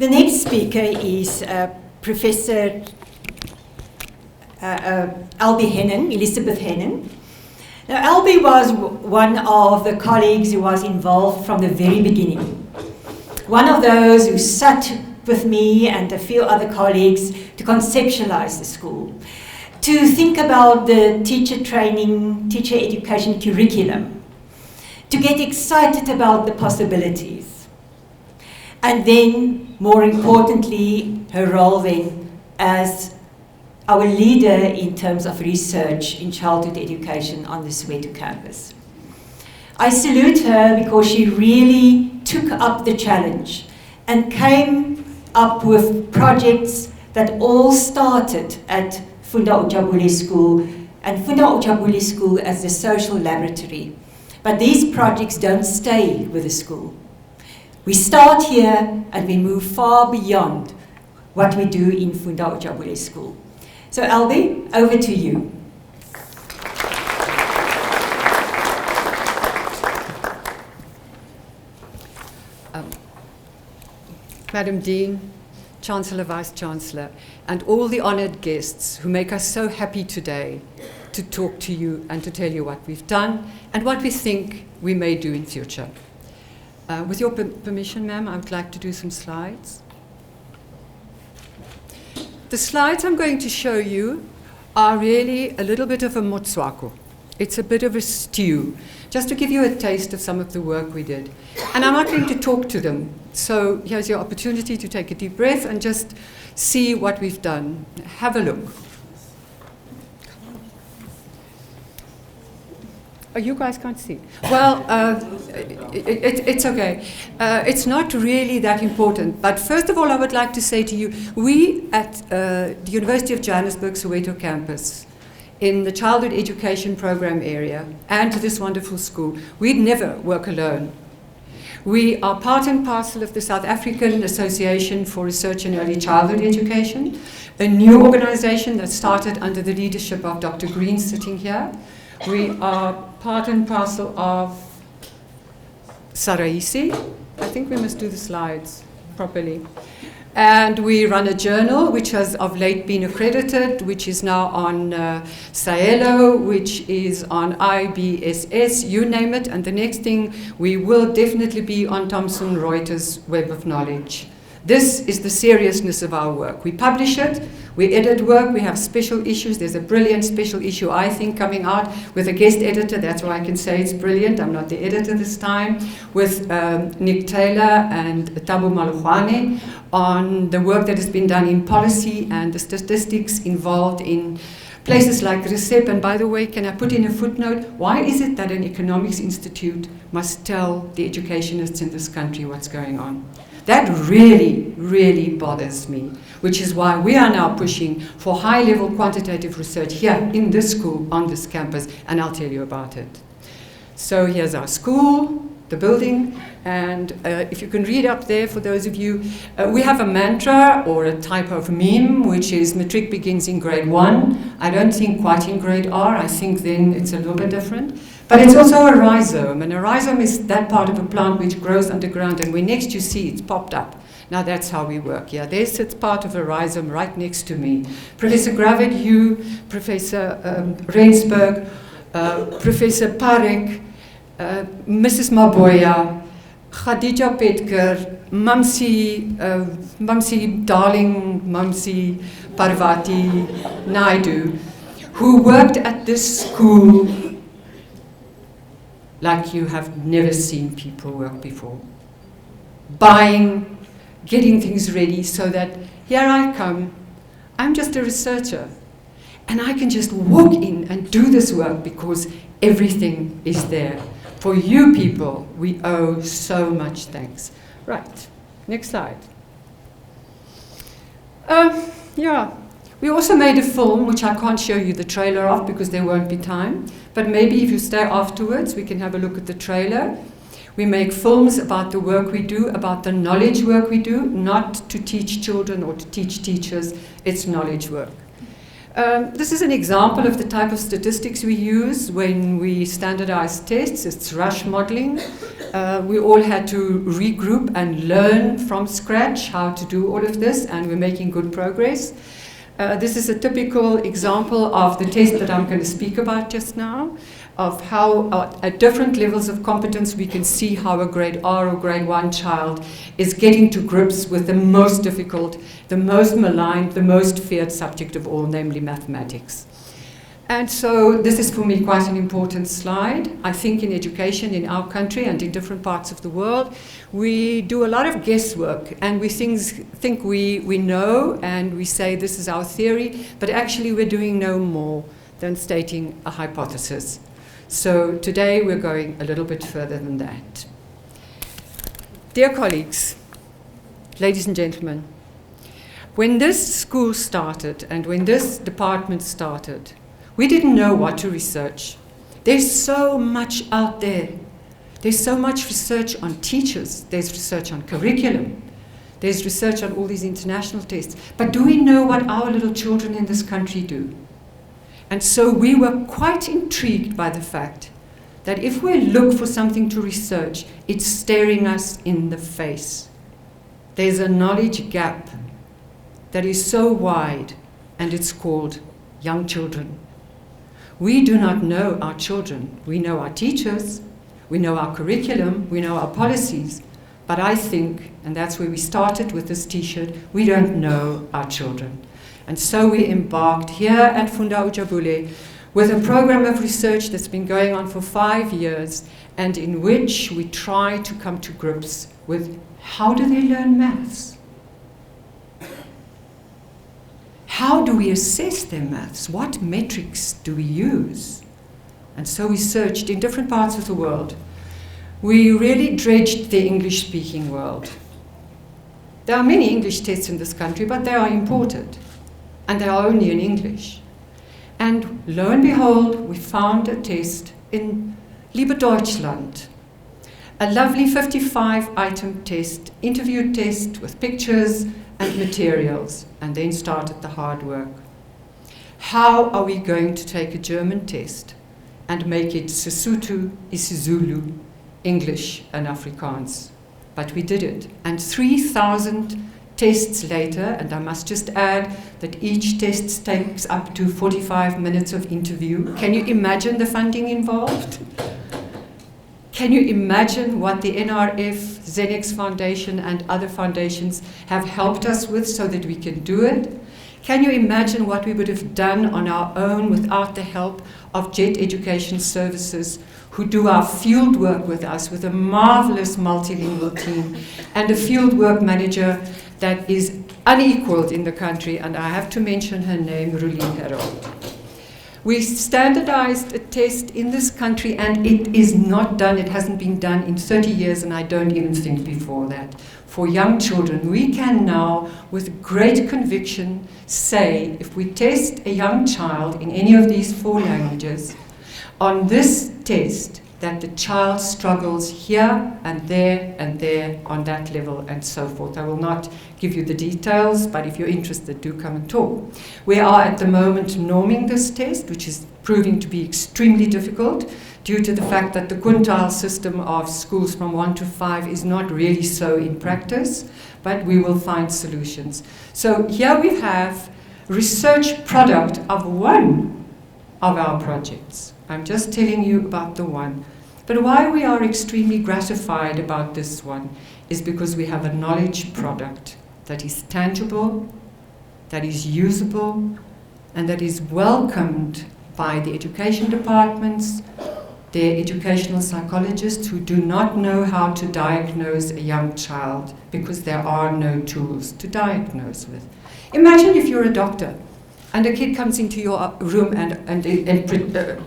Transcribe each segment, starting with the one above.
The next speaker is Professor Albie Henning, Elizabeth Henning. Now, Albie was one of the colleagues who was involved from the very beginning. One of those who sat with me and a few other colleagues to conceptualize the school, to think about the teacher training, teacher education curriculum, to get excited about the possibilities. And then, more importantly, her role then as our leader in terms of research in childhood education on the Soweto campus. I salute her because she really took up the challenge and came up with projects that all started at Funda UJabule School, and Funda UJabule School as the social laboratory. But these projects don't stay with the school. We start here and we move far beyond what we do in Funda UJabule School. So Albie, over to you. Madam Dean, Chancellor, Vice-Chancellor, and all the honoured guests who make us so happy today to talk to you and to tell you what we've done and what we think we may do in future. With your permission, ma'am, I would like to do some slides. The slides I'm going to show you are really a little bit of a motswako. It's a bit of a stew, just to give you a taste of some of the work we did. And I'm not going to talk to them. So here's your opportunity to take a deep breath and just see what we've done. Have a look. Oh, you guys can't see. Well, it's okay. It's not really that important. But first of all, I would like to say to you, we at the University of Johannesburg Soweto campus, in the childhood education program area, and to this wonderful school, we never work alone. We are part and parcel of the South African Association for Research in Early Childhood Education, a new organization that started under the leadership of Dr. Green sitting here. We are part and parcel of Saraisi. I think we must do the slides properly. And we run a journal which has of late been accredited, which is now on Saelo, which is on IBSS, you name it. And the next thing, we will definitely be on Thomson Reuters Web of Knowledge. This is the seriousness of our work. We publish it, we edit work, we have special issues. There's a brilliant special issue, I think, coming out with a guest editor. That's why I can say it's brilliant. I'm not the editor this time. With Nick Taylor and Tabu Malugwane on the work that has been done in policy and the statistics involved in places like RECEP. And by the way, can I put in a footnote? Why is it that an economics institute must tell the educationists in this country what's going on? That really, really bothers me, which is why we are now pushing for high-level quantitative research here in this school, on this campus, and I'll tell you about it. So here's our school, the building, and if you can read up there for those of you, we have a mantra or a type of meme, which is matric begins in grade 1. I don't think quite in grade R, I think then it's a little bit different. But it's also a rhizome, and a rhizome is that part of a plant which grows underground, and when next you see it's popped up. Now that's how we work. Yeah, there sits part of a rhizome right next to me. Professor Gravid, you, Professor Rensburg, Professor Parek, Mrs. Maboya, Khadija Petker, Mamsi Darling, Mamsi Parvati Naidu, who worked at this school like you have never seen people work before. Buying, getting things ready so that here I come, I'm just a researcher, and I can just walk in and do this work because everything is there. For you people, we owe so much thanks. Right, next slide. Yeah. We also made a film, which I can't show you the trailer of because there won't be time, but maybe if you stay afterwards, we can have a look at the trailer. We make films about the work we do, about the knowledge work we do, not to teach children or to teach teachers, it's knowledge work. This is an example of the type of statistics we use when we standardize tests. It's rush modeling. We all had to regroup and learn from scratch how to do all of this, and we're making good progress. This is a typical example of the test that I'm going to speak about just now, of how at different levels of competence we can see how a grade R or grade 1 child is getting to grips with the most difficult, the most maligned, the most feared subject of all, namely mathematics. And so this is for me quite an important slide. I think in education in our country and in different parts of the world, we do a lot of guesswork, and we think we know, and we say this is our theory, but actually we're doing no more than stating a hypothesis. So today we're going a little bit further than that. Dear colleagues, ladies and gentlemen, when this school started and when this department started, we didn't know what to research. There's so much out there. There's so much research on teachers. There's research on curriculum. There's research on all these international tests. But do we know what our little children in this country do? And so we were quite intrigued by the fact that if we look for something to research, it's staring us in the face. There's a knowledge gap that is so wide, and it's called young children. We do not know our children. We know our teachers, we know our curriculum, we know our policies, but I think, and that's where we started with this t-shirt, we don't know our children. And so we embarked here at Funda UJabule with a program of research that's been going on for 5 years, and in which we try to come to grips with how do they learn maths? How do we assess their maths? What metrics do we use? And so we searched in different parts of the world. We really dredged the English-speaking world. There are many English tests in this country, but they are imported, and they are only in English. And lo and behold, we found a test in Liebe Deutschland, a lovely 55-item test, interview test with pictures and materials, and then started the hard work. How are we going to take a German test and make it Sesotho, isiZulu, English and Afrikaans? But we did it, and 3,000 tests later, and I must just add that each test takes up to 45 minutes of interview. Can you imagine the funding involved? Can you imagine what the NRF, Xenex Foundation and other foundations have helped us with so that we can do it? Can you imagine what we would have done on our own without the help of JET Education Services, who do our field work with us with a marvelous multilingual team and a field work manager that is unequaled in the country, and I have to mention her name, Rulien Herold. We standardized a test in this country, and it is not done, it hasn't been done in 30 years, and I don't even think before that. For young children, we can now, with great conviction, say if we test a young child in any of these 4 languages, on this test, that the child struggles here and there on that level and so forth. I will not give you the details, but if you're interested, do come and talk. We are at the moment norming this test, which is proving to be extremely difficult due to the fact that the quintile system of schools from 1 to 5 is not really so in practice, but we will find solutions. So here we have research product of one of our projects. I'm just telling you about the one. But why we are extremely gratified about this one is because we have a knowledge product that is tangible, that is usable, and that is welcomed by the education departments, their educational psychologists who do not know how to diagnose a young child because there are no tools to diagnose with. Imagine if you're a doctor and a kid comes into your room and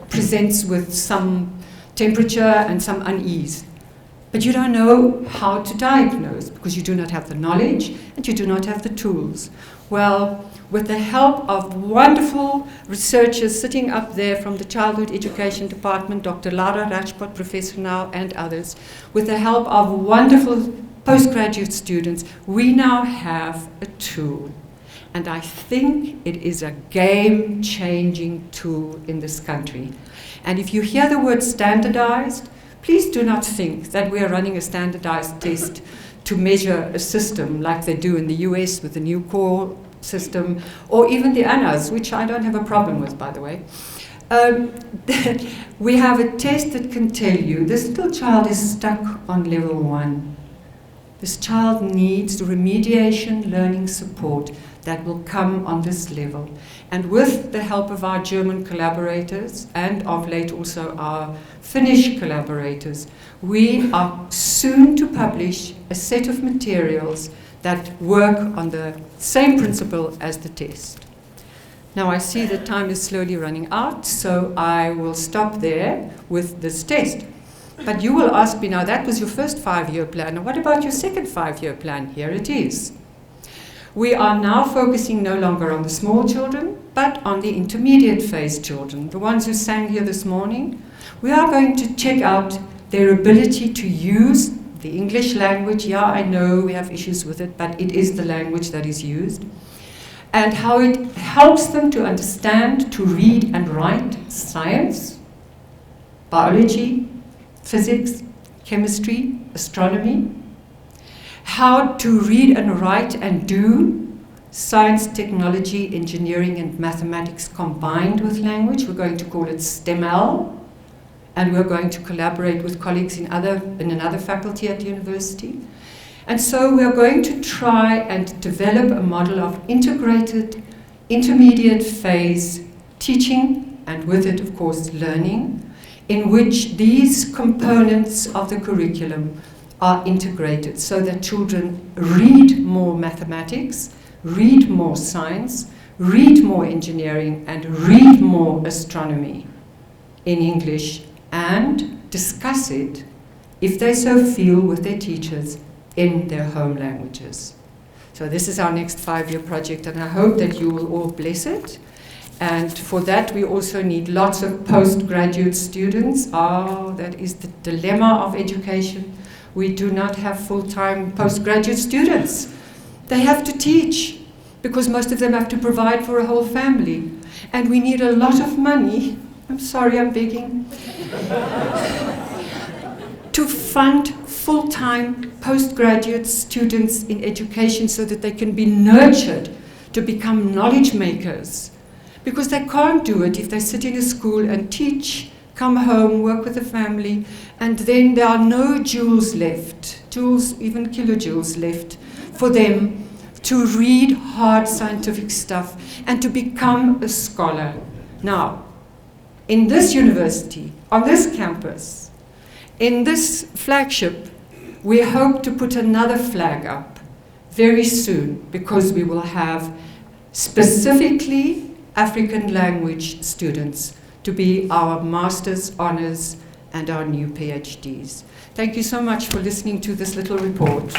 presents with some temperature and some unease. But you don't know how to diagnose because you do not have the knowledge and you do not have the tools. Well, with the help of wonderful researchers sitting up there from the Childhood Education Department, Dr. Lara Rajput, Professor now, and others, with the help of wonderful postgraduate students, we now have a tool. And I think it is a game-changing tool in this country. And if you hear the word standardized, Please do not think that we are running a standardized test to measure a system like they do in the US with the new core system, or even the ANAs, which I don't have a problem with, by the way. We have a test that can tell you this little child is stuck on level 1. This child needs remediation learning support that will come on this level. And with the help of our German collaborators, and of late also our Finnish collaborators, we are soon to publish a set of materials that work on the same principle as the test. Now I see that time is slowly running out, so I will stop there with this test. But you will ask me now, that was your first 5-year plan. Now what about your second 5-year plan? Here it is. We are now focusing no longer on the small children, but on the intermediate phase children, the ones who sang here this morning. We are going to check out their ability to use the English language. Yeah, I know we have issues with it, but it is the language that is used. And how it helps them to understand, to read and write science, biology, physics, chemistry, astronomy. How to read and write and do science, technology, engineering and mathematics combined with language. We're going to call it STEML, and we're going to collaborate with colleagues in another faculty at the university. And so we're going to try and develop a model of integrated intermediate phase teaching, and with it, of course, learning, in which these components of the curriculum are integrated so that children read more mathematics, read more science, read more engineering, and read more astronomy in English, and discuss it, if they so feel, with their teachers in their home languages. So this is our next 5-year project, and I hope that you will all bless it. And for that, we also need lots of postgraduate students. That is the dilemma of education. We do not have full-time postgraduate students. They have to teach, because most of them have to provide for a whole family. And we need a lot of money. I'm sorry, I'm begging. To fund full-time postgraduate students in education so that they can be nurtured to become knowledge makers. Because they can't do it if they sit in a school and teach, come home, work with the family, and then there are no joules left, joules, even kilojoules left, for them to read hard scientific stuff and to become a scholar. Now, in this university, on this campus, in this flagship, we hope to put another flag up very soon, because we will have specifically African language students to be our master's honors and our new PhDs. Thank you so much for listening to this little report.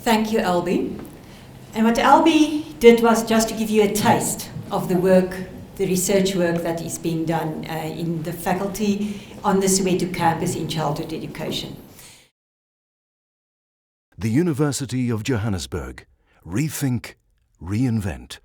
Thank you, Albie. And what Albie did was just to give you a taste of the work, the research work that is being done in the faculty on the Soweto campus in childhood education. The University of Johannesburg. Rethink, reinvent.